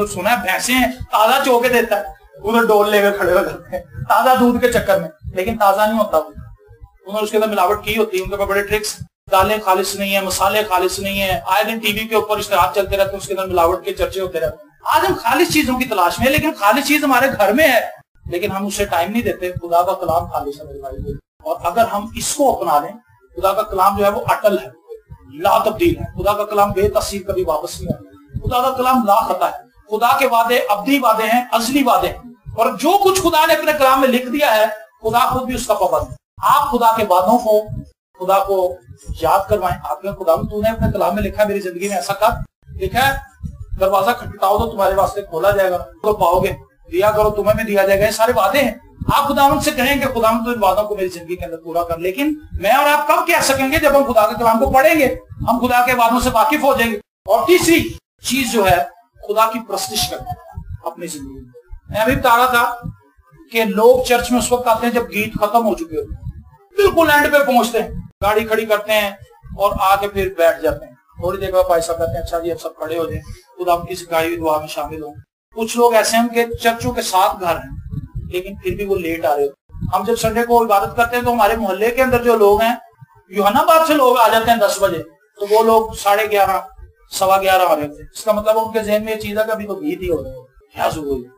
سنا ہے بھینسیں ہیں, تازہ چوکے دیتا ہے, ادھر ڈول لے کر کھڑے ہو جاتے ہیں تازہ دودھ کے چکر میں, لیکن تازہ نہیں ہوتا. انہوں نے اس کے اندر ملاوٹ کی ہوتی ہے, ان کے پاس بڑے ٹرکس. दालें खालिस नहीं है, मसाले खालिस नहीं है, आए दिन टीवी के ऊपर इश्तिहार चलते रहते हैं, उसके अंदर मिलावट के चर्चे होते रहते हैं। आज हम खालिस चीजों की तलाश में है, लेकिन खालिस चीज हमारे घर में है, लेकिन हम उससे टाइम नहीं देते। खुदा का कलाम खालिस है मेरे भाई, और अगर हम इसको अपना लें, खुदा का कलाम जो है वो अटल है, ला तब्दील है। खुदा का कलाम बेतसीर कभी वापस नहीं आता। खुदा का कलाम ला खता है। खुदा के वादे अब्दी वादे हैं, अजली वादे हैं, और जो कुछ खुदा ने अपने कलाम में लिख दिया है, खुदा खुद भी उसका पाबंद है। आप खुदा के वादों को, खुदा को याद करवाएं। आपने खुदा में, तूने अपने कलाम में लिखा है मेरी जिंदगी में ऐसा कर, लिखा है दरवाजा खटखटाओ तो तुम्हारे वास्ते खोला जाएगा, तो पाओगे, दिया करो तुम्हें भी दिया जाएगा। ये सारे वादे हैं। आप खुदावंद से कहेंगे खुदावंद तो इन वादों को मेरी जिंदगी के अंदर पूरा कर। लेकिन मैं और आप कब कह सकेंगे? जब हम खुदा के कलाम को पढ़ेंगे, हम खुदा के वादों से वाकिफ हो जाएंगे। और तीसरी चीज जो है, खुदा की प्रस्तिश करना अपनी जिंदगी में। मैं अभी बता रहा था कि लोग चर्च में उस वक्त आते हैं जब गीत खत्म हो चुके होते हैं, बिल्कुल एंड पे पहुंचते हैं, गाड़ी खड़ी करते हैं और आके फिर बैठ जाते हैं। थोड़ी देर बाद भाई साहब कहते हैं अच्छा जी अब सब खड़े हो जाए, खुदा की सिखाई हुई दुआ में शामिल हो। कुछ लोग ऐसे हैं कि चर्चों के साथ घर हैं, लेकिन फिर भी वो लेट आ रहे हो। हम जब संडे को इबादत करते हैं तो हमारे मोहल्ले के अंदर जो लोग हैं, यूहन्नाबाद से लोग आ जाते हैं 10 बजे, तो वो लोग 11:30 सवा 11 आ रहे थे। इसका मतलब उनके जहन में ये चीज है कि अभी तो गीत ही हो रहा है, क्या जरूरी है,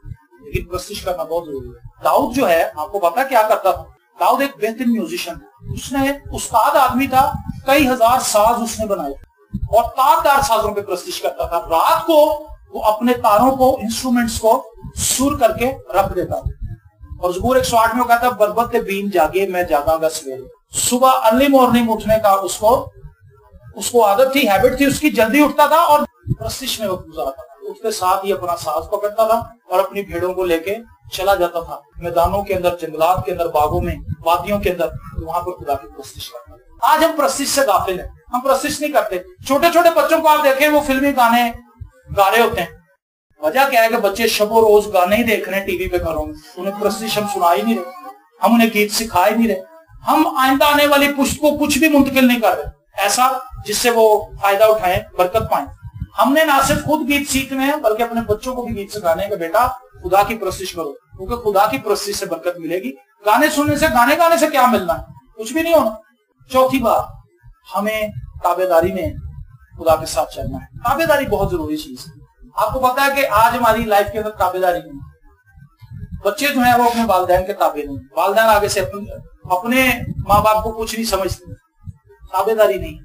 लेकिन प्रस्तिश करना बहुत जरूरी है। दाऊद जो है, आपको पता क्या करता था? दाऊद एक बेहतरीन म्यूजिशियन है। उसने उस्ताद आदमी था, कई हजार साज उसने बनाए और तारदार साजों पे प्रस्तिश करता था। रात को वो अपने तारों को, इंस्ट्रूमेंट्स को सुर करके रख देता था। और ज़बूर 108 में कहता, बरबत बीन जागे मैं जागांगा सवेरे। सुबह अर्ली मॉर्निंग उठने का उसको आदत थी, हैबिट थी उसकी, जल्दी उठता था और प्रस्तिश में वो गुजारता था। उसके साथ ही अपना साज पकड़ता था और अपनी भेड़ों को लेके चला जाता था मैदानों के अंदर, जंगलात के अंदर, बागों में, वादियों के अंदर, वहां पर खुदा की प्रस्तिश करता। आज हम प्रस्तिश से गाफिल हैं, हम प्रस्तिश नहीं करते। छोटे छोटे बच्चों को आप देखें, वो फिल्मी गाने गा रहे होते हैं। वजह क्या है कि बच्चे शबो रोज गाने ही देख रहे हैं टीवी पे, घरों में। उन्हें प्रस्तिश हम सुना ही नहीं रहे, हम उन्हें गीत सिखा ही नहीं रहे, हम आइंदा आने वाली पुश्त को कुछ भी मुंतकिल नहीं कर रहे ऐसा जिससे वो फायदा उठाएं, बरकत पाएं। हमने ना सिर्फ खुद गीत सीखने हैं, बल्कि अपने बच्चों को भी गीत सिखाने हैं कि बेटा खुदा की प्रस्तिश करो, क्योंकि खुदा की प्रस्तिश से बरकत मिलेगी। गाने सुनने से, गाने गाने से क्या मिलना है? कुछ भी नहीं होना। चौथी बात, हमें ताबेदारी में खुदा के साथ चलना है। ताबेदारी बहुत जरूरी चीज है। आपको पता है कि आज हमारी लाइफ के अंदर ताबेदारी नहीं, बच्चे जो है वो अपने वालिदैन के ताबे नहीं, वालिदैन आगे से अपने माँ बाप को कुछ नहीं समझते, ताबेदारी नहीं।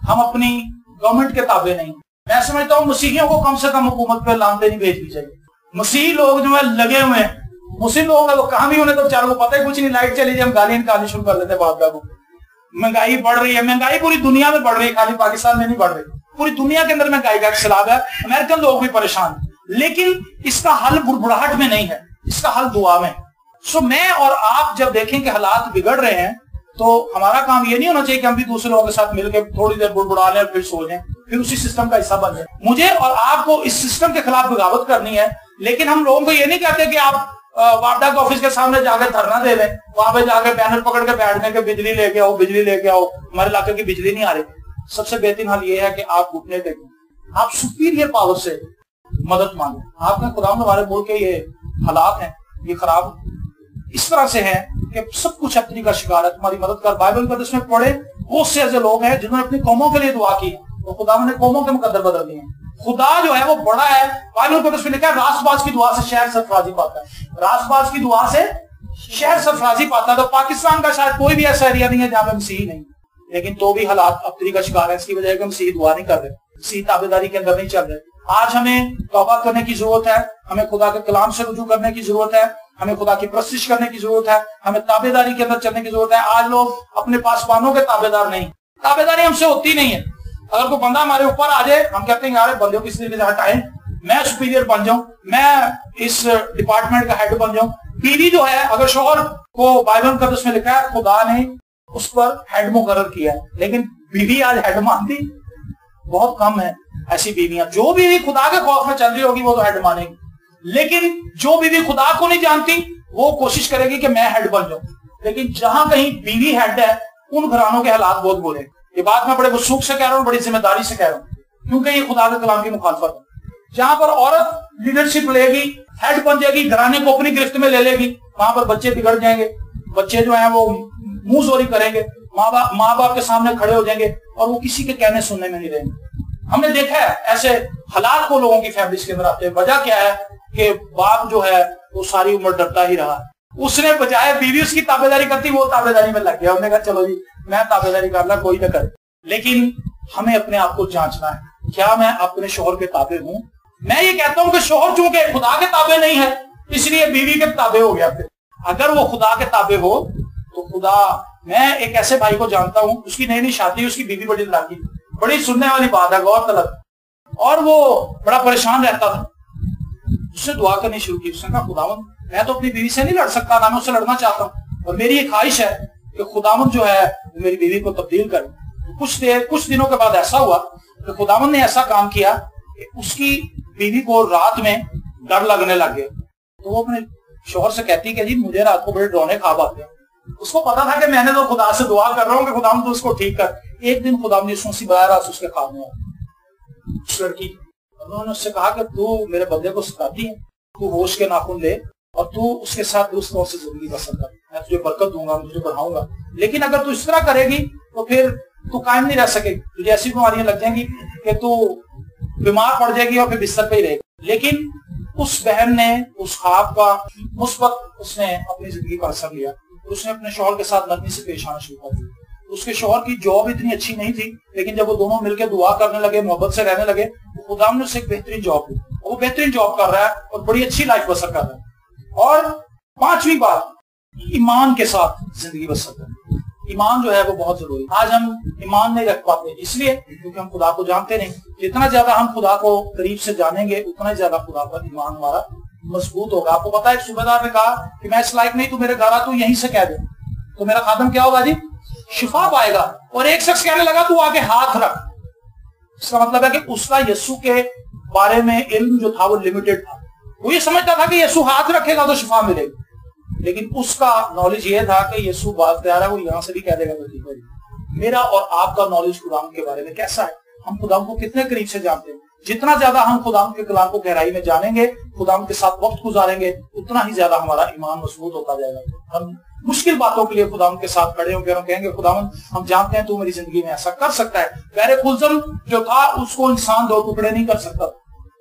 हम अपनी गवर्नमेंट के ताबे नहीं। मैं समझता हूँ मसीहियों को कम से कम हुकूमत पे लानते नहीं भेजनी चाहिए। मसीही लोग जो है लगे हुए हैं, मुस्लिम लोग हैं वो कहाँ भी, उन्हें तो बेचारों को पता है कुछ नहीं, लाइट चली जाए हम गाली निकालनी शुरू कर देते हैं बाप को। महंगाई बढ़ रही है, महंगाई पूरी दुनिया में बढ़ रही है, खाली पाकिस्तान में नहीं बढ़ रही, पूरी दुनिया के अंदर महंगाई का सैलाब है। अमेरिकन लोग भी परेशान हैं, लेकिन इसका हल बुड़बुड़ाहट में नहीं है, इसका हल दुआ में। सो मैं और आप जब देखें कि हालात बिगड़ रहे हैं, तो हमारा काम ये नहीं होना चाहिए कि हम भी दूसरे लोगों के साथ मिलकर थोड़ी देर बुड़बुड़ा लें, फिर सो जाएं, फिर उसी सिस्टम का हिस्सा बन जाए। मुझे और आपको इस सिस्टम के खिलाफ बगावत करनी है, लेकिन हम लोगों को ये नहीं कहते कि आप वापडा के ऑफिस के सामने जाकर धरना दे दें, वहां पे जाकर बैनर पकड़ के बैठने के बिजली लेके आओ, बिजली लेके आओ, हमारे इलाके की बिजली नहीं आ रही। सबसे बेहतरीन हल ये है कि आप घुटने टेकें, आप सुपीरियर पावर से मदद मांगे। आपने खुदा हमारे मुल्क के ये हालात हैं, ये खराब इस तरह से है कि सब कुछ अपनी का शिकार है, तुम्हारी मदद कर। बाइबल पर इसमें पढ़े बहुत से ऐसे लोग हैं जिन्होंने अपनी कौमों के लिए दुआ की और खुदा ने कौमों के मुकद्दर बदल दिए। खुदा जो है वो बड़ा है। बाइबल पर इसमें लिखा है रासबाज की दुआ से शहर सरफराजी पाता है, रासबाज की दुआ से शहर सरफराजी पाता है। तो पाकिस्तान का शायद कोई भी ऐसा एरिया नहीं है जहां पे मसीह नहीं, लेकिन तो भी हालात अपनी का शिकार है। इसकी वजह से मसीह दुआ नहीं कर रहे, मसीह ताबेदारी के अंदर नहीं चल रहे। आज हमें तौबा करने की जरूरत है, हमें खुदा के कलाम से रुजू करने की जरूरत है, हमें खुदा की प्रस्तिश करने की जरूरत है, हमें ताबेदारी के अंदर चलने की जरूरत है। आज लोग अपने पासबानों के ताबेदार नहीं, ताबेदारी हमसे होती नहीं है। अगर कोई बंदा हमारे ऊपर आ जाए, हम कहते हैं यार बंदों की स्थिति हटाएं, मैं सुपीरियर बन जाऊं, मैं इस डिपार्टमेंट का हेड बन जाऊं। बीवी जो है, अगर शौहर को बाइबल का उसमें लिखा है खुदा ने उस पर हेड मुकर्रर किया है, लेकिन बीवी आज हेड मानती बहुत कम है। ऐसी बीवियां, जो बीवी खुदा के खौफ में चल रही होगी वो तो हेड मानेगी, लेकिन जो बीवी खुदा को नहीं जानती वो कोशिश करेगी कि मैं हेड बन जाऊं। लेकिन जहां कहीं बीवी हेड है, उन घरानों के हालात बहुत बुरे। ये बात मैं बड़े वसूख से कह रहा हूं, बड़ी जिम्मेदारी से कह रहा हूं, क्योंकि ये खुदा के कलाम की मुखालफत है। जहां पर औरत लीडरशिप लेगी, हेड बन जाएगी, घराने को अपनी गिरफ्त में ले लेगी, वहां पर बच्चे बिगड़ जाएंगे, बच्चे जो है वो मुंह जोरी करेंगे, ماں باپ کے سامنے کھڑے ہو جائیں گے اور وہ کسی کے کہنے سننے میں نہیں رہیں گے. ہم نے دیکھا ہے ایسے حالات کو لوگوں کی فیملیز کے اندر آتے ہیں. وجہ کیا ہے کہ باپ جو ہے وہ ساری عمر ڈرتا ہی رہا. اس نے بجائے بیوی اس کی تابع داری کرتی, وہ تابع داری میں لگ گیا. انہوں نے کہا چلو جی میں تابع داری کرنا, کوئی نہ کرے. لیکن ہمیں اپنے آپ کو جانچنا ہے, کیا میں اپنے شوہر کے تابع ہوں؟ میں یہ کہتا ہوں کہ شوہر چونکہ خدا کے تابع نہیں ہے اس لیے بیوی کے تابع ہو گیا. پھر اگر وہ خدا کے تابع ہو تو خدا, میں ایک ایسے بھائی کو جانتا ہوں, اس کی نئی شادی, اس کی بیوی بڑی لاکی, بڑی سننے والی بات ہے, غور طلب, اور وہ بڑا پریشان رہتا تھا. اس نے دعا کرنی شروع کی. اس نے کہا خداوند میں تو اپنی بیوی سے نہیں لڑ سکتا, نہ میں اس سے لڑنا چاہتا ہوں, اور میری یہ خواہش ہے کہ خداوند جو ہے میری بیوی کو تبدیل کرے. کچھ دنوں کے بعد ایسا ہوا کہ خداوند نے ایسا کام کیا کہ اس کی بیوی کو رات میں ڈر لگنے لگ گیا. تو وہ اپنے شوہر سے کہتی کہ جی مجھے رات کو بڑے ڈرونے خواب آتے ہیں. اس کو پتا تھا کہ میں نے تو خدا سے دعا کر رہا ہوں کہ خداوند تو اس کو ٹھیک کر. ایک دن خداوند یسوع مسیح براہ راست اس کے خواب میں آیا. اس لڑکی, انہوں نے اس سے کہا کہ تو میرے بندے کو ستاتی ہے, تو ہوش کے ناخن لے اور تو اس کے ساتھ درست طور سے زندگی بسر کر, میں تجھے برکت دوں گا, تجھے بڑھاؤں گا. لیکن اگر تو اس طرح کرے گی تو پھر تو قائم نہیں رہ سکے گی, تجھے ایسی بیماریاں لگ جائیں گی کہ تو بیمار پڑ جائے گی اور پھر بستر پہ ہی رہے گی. لیکن اس بہن نے اس خواب کا مثبت اس نے اپنی زندگی پر اثر لیا. اس نے اپنے شوہر کے ساتھ نرمی سے پیش آنا شروع کر دیا. اس کے شوہر کی جاب اتنی اچھی نہیں تھی, لیکن جب وہ دونوں مل کے دعا کرنے لگے, محبت سے رہنے لگے, خدا نے اسے ایک بہترین جاب دی. وہ بہترین جاب کر رہا ہے اور بڑی اچھی لائف بسر کر رہا ہے. اور پانچویں بات, ایمان کے ساتھ زندگی بسر کرنا. ایمان جو ہے وہ بہت ضروری. آج ہم ایمان نہیں رکھ پاتے, اس لیے کیونکہ ہم خدا کو جانتے نہیں. جتنا زیادہ ہم خدا کو قریب سے جانیں گے اتنا ہی زیادہ خدا پر ایمان ہمارا مضبوط ہوگا. آپ کو پتا ہے ایک صوبے دار نے کہا کہ میں اس لائق نہیں, تو میرے گھر آ, تو یہیں سے کہہ دے, تو میرا خادم کیا ہوگا جی, شفا پائے گا. اور ایک شخص کہنے لگا تو آگے ہاتھ رکھ. اس کا مطلب ہے کہ اس کا یسوع کے بارے میں علم جو تھا وہ لمیٹڈ تھا. وہ یہ سمجھتا تھا کہ یسوع ہاتھ رکھے گا تو شفا ملے گی, لیکن اس کا نالج یہ تھا کہ یسوع بات تیار ہے, وہ یہاں سے بھی کہہ دے گا تو ٹھیک ہے. میرا اور آپ کا نالج خدا کے بارے میں کیسا ہے؟ ہم خدا کو کتنے قریب سے جانتے ہیں؟ جتنا زیادہ ہم خدا کے کلام کو گہرائی میں جانیں گے, خدا کے ساتھ وقت گزاریں گے, اتنا ہی زیادہ ہمارا ایمان مضبوط ہوتا جائے گا. ہم مشکل باتوں کے لیے خدا کے ساتھ کھڑے ہوں گے, ہم کہیں گے خدا ہم جانتے ہیں تو میری زندگی میں ایسا کر سکتا ہے. بحر قلزم جو تھا اس کو انسان دو ٹکڑے نہیں کر سکتا,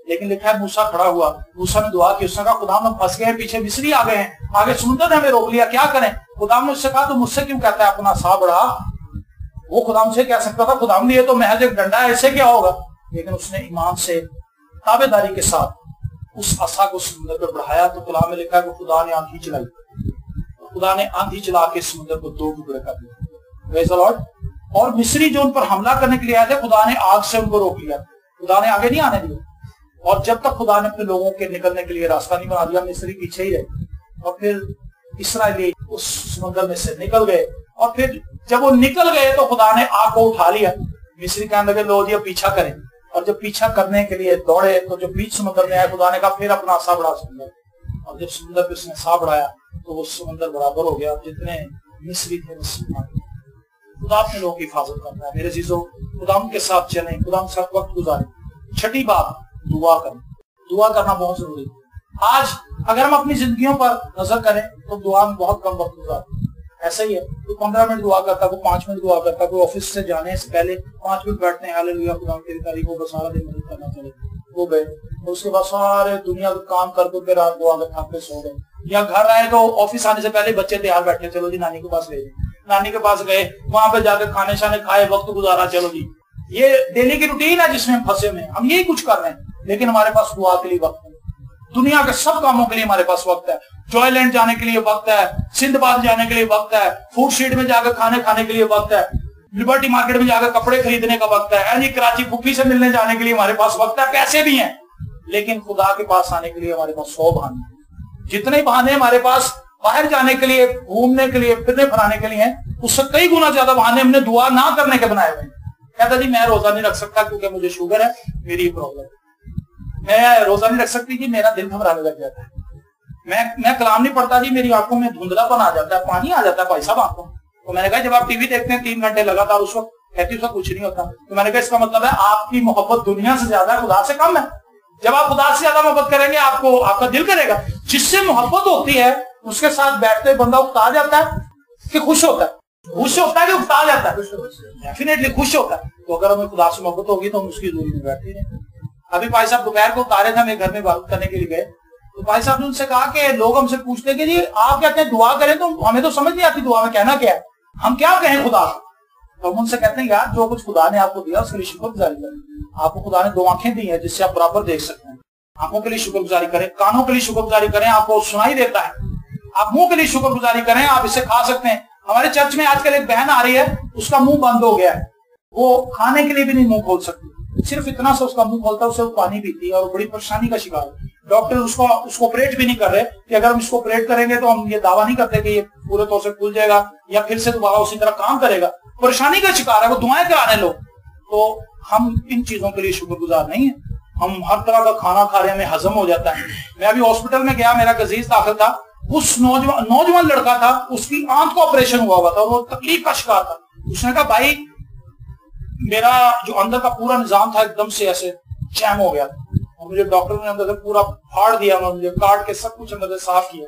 لیکن لکھا ہے موسیٰ کھڑا ہوا, موسیٰ نے دعا کی, اس نے کہا خدا ہم پھنس گئے ہیں, پیچھے مصری آ گئے ہیں, آگے سمندر نے ہمیں روک لیا, کیا کریں؟ خدا نے اس سے کہا تو مجھ سے کیوں کہتا ہے اپنا سا بڑھا. وہ خدا سے کہہ سکتا تھا خدا نے یہ تو محض ایک ڈنڈا ہے, ایسے کیا ہوگا, لیکن اس نے ایمان سے تابع داری کے ساتھ اس عصا کو سمندر پر بڑھایا. تو کلام میں لکھا ہے کہ خدا نے آندھی چلائی, خدا نے آندھی چلا کے سمندر کو دو ٹکڑے کر دیا. پریز دی لارڈ. اور مصری جو ان پر حملہ کرنے کے لیے آئے تھے, خدا نے آگ سے ان کو روک لیا, خدا نے آگے نہیں آنے دیا. اور جب تک خدا نے اپنے لوگوں کے نکلنے کے لیے راستہ نہیں بنا دیا, مصری پیچھے ہی رہے. اور پھر اسرائیلی اس سمندر میں سے نکل گئے, اور پھر جب وہ نکل گئے تو خدا نے آگ کو اٹھا لیا. مصری کہنے لگے لو جی اب پیچھا کریں, اور جب پیچھا کرنے کے لیے دوڑے تو جب بیچ سمندر میں آئے, خدا نے کہا پھر اپنا سا بڑھا سمندر. اور جب سمندر پہ اس نے سا بڑھایا تو وہ سمندر برابر ہو گیا. جتنے مصری تھے خدا اپنے لوگوں کی حفاظت کرتا ہے. میرے عزیزو, خدا کے ساتھ چلیں, خدا کے ساتھ وقت گزاریں. چھٹی بات, دعا کریں. دعا کرنا بہت ضروری ہے. آج اگر ہم اپنی زندگیوں پر نظر کریں تو دعا میں بہت کم وقت گزارتے ہیں. ایسا ہی ہے, کوئی 15 منٹ دعا کرتا ہے, کوئی 5 منٹ دعا کرتا ہے, کوئی آفس سے جانے سے پہلے 5 منٹ بیٹھتے ہیں, ہاللیلویا خدا تیری تعریف ہو, بس سارا دن مدد کرنا چاہیے, وہ گئے. اس کے بعد سارے دنیا کا کام کر کے رات دعا کر تھک کے سو گئے. یا گھر آئے تو آفس آنے سے پہلے بچے تیار بیٹھے, چلو جی نانی کے پاس لے جائیں, نانی کے پاس گئے, وہاں پہ جا کے کھانے شانے کھائے, وقت گزارا, چلو جی. یہ ڈیلی کی روٹین ہے جس میں ہم پھنسے ہوئے ہیں. ہم یہی کچھ کر رہے ہیں, لیکن ہمارے پاس دعا کے لیے وقت ہے. دنیا کے سب کاموں کے لیے ہمارے پاس وقت ہے. جوائے لینڈ جانے کے لیے وقت ہے, سندھ باد جانے کے لیے وقت ہے, فوڈ اسٹریٹ میں جا کے کھانے کھانے کے لیے وقت ہے, لبرٹی مارکیٹ میں جا کے کپڑے خریدنے کا وقت ہے جی, کراچی پھوپھی سے ملنے جانے کے لیے ہمارے پاس وقت ہے, پیسے بھی ہیں. لیکن خدا کے پاس آنے کے لیے ہمارے پاس 100 بہانے ہیں. جتنے بہانے ہمارے پاس باہر جانے کے لیے, گھومنے کے لیے, پھرنے پھرانے کے لیے ہیں, اس سے کئی گنا زیادہ بہانے ہم نے دعا نہ کرنے کے بنائے ہوئے ہیں. کہتا جی میں روزہ نہیں رکھ سکتا کیونکہ مجھے شوگر ہے, میری پرابلم ہے. میں روزہ نہیں رکھ سکتی جی, میرا دل گھبرانے لگ جاتا ہے. میں کلام نہیں پڑھتا جی, میری آنکھوں میں دھندلا پن آ جاتا ہے, پانی آ جاتا ہے بھائی صاحب آنکھوں. تو میں نے کہا جب آپ ٹی وی دیکھتے ہیں 3 گھنٹے لگاتار, اس وقت کہتی اس وقت کچھ نہیں ہوتا. تو میں نے کہا اس کا مطلب ہے آپ کی محبت دنیا سے زیادہ ہے, خدا سے کم ہے. جب آپ خدا سے زیادہ محبت کریں گے آپ کا دل کرے گا. جس سے محبت ہوتی ہے اس کے ساتھ بیٹھتے بندہ اکتا جاتا ہے کہ خوش ہوتا ہے. खुश होता है कि उकता जाता है? डेफिनेटली खुश होता है। तो अगर हमें खुदा से मोहब्बत होगी तो हम उसकी दूरी में बैठे रहेंगे। अभी भाई साहब दोपहर को उतारे थे, मेरे घर में इबादत करने के लिए गए, तो भाई साहब ने उनसे कहा कि लोग हमसे पूछते हैं कि जी आप कहते हैं दुआ करें, तो हमें तो समझ नहीं आती दुआ में कहना क्या है, हम क्या कहें खुदा को? तो हम उनसे कहते हैं यार जो कुछ खुदा ने आपको दिया उसके लिए शुक्रगुजारी करें। आपको खुदा ने 2 आंखें दी हैं जिससे आप बराबर देख सकते हैं, आंखों के लिए शुक्रगुजारी करें, कानों के लिए शुक्रगुजारी करें, आपको सुनाई देता है। आप मुंह के लिए शुक्रगुजारी करें, आप इसे खा सकते हैं। हमारे चर्च में आजकल एक बहन आ रही है, उसका मुंह बंद हो गया है, वो खाने के लिए भी नहीं मुंह खोल सकती, सिर्फ इतना सा उसका मुंह खोलता है, उससे वो पानी पीती है और बड़ी परेशानी का शिकार है। डॉक्टर उसको ऑपरेट भी नहीं कर रहे कि अगर हम इसको ऑपरेट करेंगे तो हम ये दावा नहीं करते कि ये पूरे तौर से खुल जाएगा या फिर से दोबारा उसी तरह काम करेगा, परेशानी का शिकार है, वो दुआएं कराने लोग। तो हम इन चीजों के लिए शुक्रगुजार नहीं है। हम हर तरह का खाना खा रहे हैं, हमें हजम हो जाता है। मैं अभी हॉस्पिटल में गया, मेरा अजीज दाखिल था, उस नौजवान लड़का था, उसकी आंख का ऑपरेशन हुआ था और वो तकलीफ का शिकार था। उसने कहा भाई मेरा जो अंदर का पूरा निजाम था एकदम से ऐसे जैम हो गया और मुझे डॉक्टर ने अंदर से पूरा फाड़ दिया, मुझे काट के सब कुछ अंदर से साफ किया।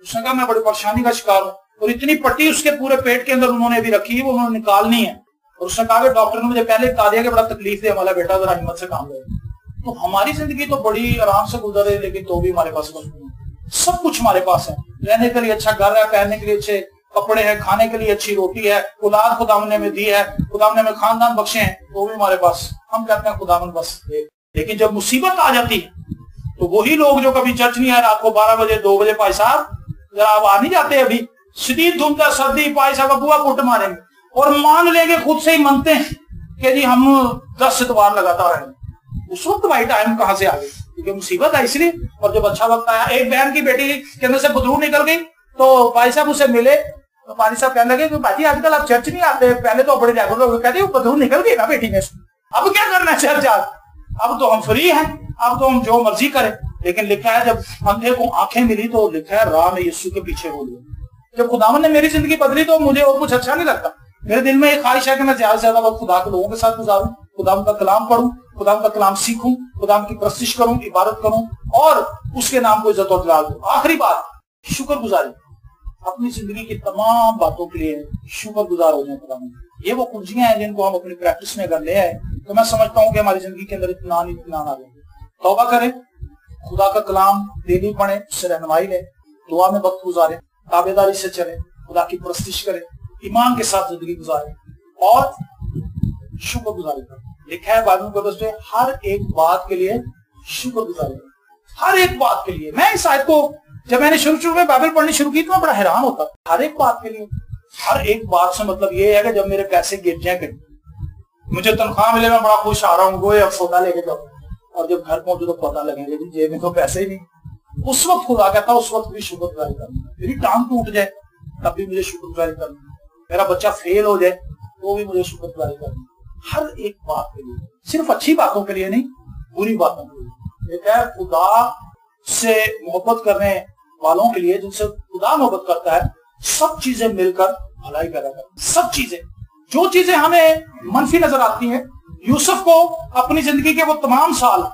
उसने कहा मैं बड़ी परेशानी का शिकार हूँ और इतनी पट्टी उसके पूरे पेट के अंदर उन्होंने अभी रखी है, वो उन्होंने निकालनी है। और उसने कहा कि डॉक्टर ने मुझे पहले बता दिया कि बड़ा तकलीफ है हमारा बेटा, जरा हिम्मत से काम ले। तो हमारी जिंदगी तो बड़ी आराम से गुजर रही है, लेकिन तो भी हमारे पास सब कुछ हमारे पास है। रहने के लिए अच्छा घर है, पहनने के लिए अच्छे कपड़े हैं, खाने के लिए अच्छी रोटी है, औलाद खुदावन ने हमें दी है, खुदावन ने हमें खानदान बख्शे हैं, तो भी हमारे पास। हम कहते हैं खुदावन बस दे। लेकिन जब मुसीबत आ जाती है तो वही लोग जो कभी चर्च नहीं आए, रात को 12 बजे 2 बजे, भाई साहब जरा आप आ नहीं जाते, अभी शदीद धुंध है, सर्दी, भाई साहब बुआ कुट मारेंगे और मान लेंगे, खुद से ही मानते हैं कि जी हम 10 इतवार लगातार रहेंगे। उस वक्त भाई टाइम कहां से आ गई? क्योंकि मुसीबत है इसलिए। और जब अच्छा वक्त आया, एक बहन की बेटी के अंदर से बदबू निकल गई, तो भाई साहब उसे मिले, तो भाई साहब कहने लगे कि भाई आजकल आप चर्च नहीं आते, पहले तो बड़े रेगुलर हो गए। कहते बदबू निकल गई ना बेटी में, अब क्या करना है चर्च आज, अब तो हम फ्री हैं, अब तो हम जो मर्जी करें। लेकिन लिखा है जब अंधे को आंखें मिली तो लिखा है राह में यीशु के पीछे हो लिया। जब खुदावन ने मेरी जिंदगी बदली तो मुझे और कुछ अच्छा नहीं लगता। मेरे दिल में एक ख्वाहिश है कि मैं ज्यादा से ज्यादा वक्त खुदा के लोगों के साथ गुजारूं, खुदावन का कलाम पढ़ूं, खुदावन का कलाम सीखूं, खुदावन की परस्तिश करूं, इबादत करूं और उसके नाम को इज्जत और जलाल दूं। आखिरी बात, शुक्रगुजारी। अपनी जिंदगी की तमाम बातों के लिए शुक्रगुजार हो जाए खुदावन। ये वो कुंजियां हैं जिनको हम अपनी प्रैक्टिस में अगर ले आए तो मैं समझता हूं कि हमारी जिंदगी के अंदर इत्मीनान आ जाए। तौबा करें, खुदा का कलाम डेली पढ़े, उससे रहनुमाई ले, दुआ में वक्त गुजारे, ताबेदारी से चले, खुदा की परस्तिश करें, ईमान के साथ जिंदगी गुजारे और शुक्रगुजारी करें। लिखा है बाइबल मुकद्दस में हर एक बात के लिए शुक्रगुजारी करें, हर एक बात के लिए। मैं इस आयत को जब मैंने शुरू में बाइबल पढ़नी शुरू की तो मैं बड़ा हैरान होता। हर एक बात के लिए, हर एक बात से मतलब ये है कि जब मेरे पैसे गिर जाए, मुझे तनख्वाह मिले, मैं बड़ा खुश आ रहा हूँ, गोए अब सौदा लेके जाओ, और जब घर पहुंचे तो पता लगेगा जी जेब में तो पैसे ही नहीं। उस वक्त खुदा कहता उस वक्त भी शुक्रगुजारी करना। मेरी टांग टूट जाए तब भी मुझे शुक्रगुजारी करना, मेरा बच्चा फेल हो जाए तो भी मुझे शुक्रगुजारी करना। हर एक बात के लिए, सिर्फ अच्छी बातों के लिए नहीं, बुरी बातों के लिए। एक है खुदा से मोहब्बत करने वालों के लिए, जिनसे खुदा मोहब्बत करता है, सब चीजें मिलकर भलाई पैदा करती। सब चीजें, जो चीजें हमें मनफी नजर आती हैं, यूसुफ को अपनी जिंदगी के वो तमाम साल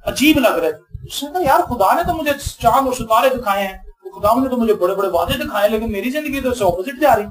अजीब लग रहे थे। उसने कहा यार खुदा ने तो मुझे चांद और सितारे दिखाए हैं, खुदा ने तो मुझे बड़े बड़े वादे दिखाए, लेकिन मेरी जिंदगी तो इससे ऑपोजिट जा रही।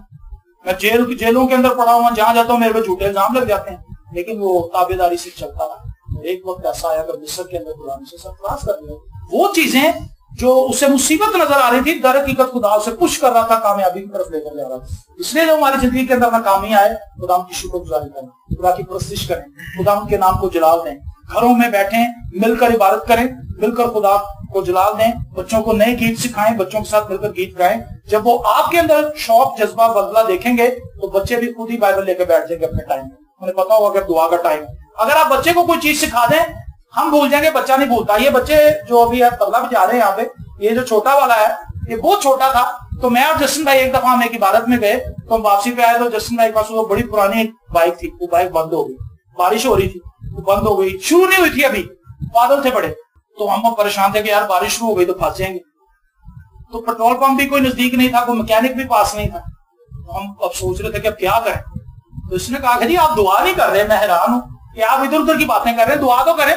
मैं जेलों के अंदर पड़ा हुआ, जहां जाता हूँ मेरे पे झूठे इल्जाम लग जाते हैं, लेकिन वो ताबेदारी से चलता रहा। एक वक्त ऐसा आया कि मिस्र के अंदर खुदा से सरफराज कर दिया। वो चीजें जो उसे मुसीबत नजर आ रही थी, दर हकीकत खुदा उसे पुश कर रहा था, कामयाबी की तरफ लेकर जा रहा था। इसलिए जो हमारी जिंदगी के अंदर नाकामी आए, खुदा की शुक्रगुजारी करें, खुदा की परस्तिश करें, खुदा के नाम को जलाल दें, घरों में बैठें, मिलकर इबादत करें, मिलकर खुदा को जलाल दें, बच्चों को नए गीत सिखाएं, बच्चों के साथ मिलकर गीत गाएं। जब वो आपके अंदर शौक जज्बा बदला देखेंगे तो बच्चे भी खुद ही बाइबल लेकर बैठ जाएंगे अपने टाइम में। उन्हें पता होगा अगर दुआ का टाइम है। अगर आप बच्चे को कोई चीज सिखा दें, हम भूल जाएंगे, बच्चा नहीं भूलता। ये बच्चे जो अभी आप तबला बजा रहे हैं यहाँ पे, ये जो छोटा वाला है, ये बहुत छोटा था। तो मैं और जस्टिन भाई एक दफा हम एक इबादत में गए, तो हम वापसी पे आए तो जस्टिन भाई के पास वो बड़ी पुरानी बाइक थी, वो बाइक बंद हो गई, बारिश हो रही थी, वो बंद हो गई, शुरू नहीं हुई थी अभी, बादल थे बड़े। तो हम परेशान थे कि यार बारिश शुरू हो गई तो फंस जाएंगे। तो पेट्रोल पंप भी कोई नजदीक नहीं था, कोई मैकेनिक भी पास नहीं था। तो हम अब सोच रहे थे कि अब क्या करें। तो इसने कहा कि जी आप दुआ नहीं कर रहे। मैं हैरान हूं कि आप इधर उधर की बातें कर रहे हैं, दुआ तो करें।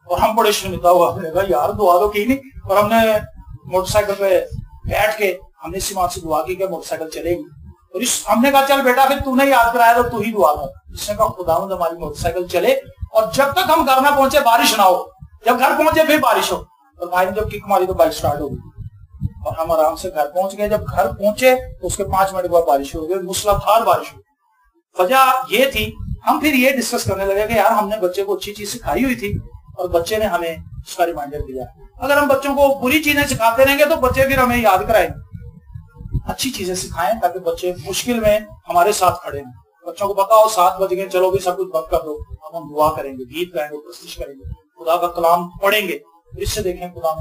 और हम बड़े शर्मिंदा हुआ, हमने कहा यार दुआ तो की नहीं। और हमने मोटरसाइकिल पे बैठ के हमने इसी बात से दुआ की कि मोटरसाइकिल चलेगी। اور ہم نے کہا چل بیٹا پھر تو نے یاد کرایا تو ہی دعا کر. اس نے کہا خداوند ہماری موٹر سائیکل چلے اور جب تک ہم گھر نہ پہنچے بارش نہ ہو, جب گھر پہنچے پھر بارش ہو. اور بھائی نے جب کک ماری تو بائک سٹارٹ ہو گئی اور ہم آرام سے گھر پہنچ گئے. جب گھر پہنچے تو اس کے 5 منٹ بعد بارش ہو گئی, موسلادھار بارش ہو. وجہ یہ تھی, ہم پھر یہ ڈسکس کرنے لگے کہ یار ہم نے بچے کو اچھی چیز سکھائی ہوئی تھی اور بچے نے ہمیں اس کا ریمائنڈر دیا. اگر ہم بچوں کو بری چیزیں سکھاتے رہیں گے تو بچے پھر ہمیں یاد کرائیں گے. اچھی چیزیں سکھائیں تاکہ بچے مشکل میں ہمارے ساتھ کھڑے ہیں. بچوں کو پتا ہو 7 بج گئے, چلو بھی سب کچھ بند کر دو, اب ہم دعا کریں گے, گیت گائیں گے, پرستش کریں گے, خدا کا کلام پڑھیں گے. اس سے دیکھیں خدا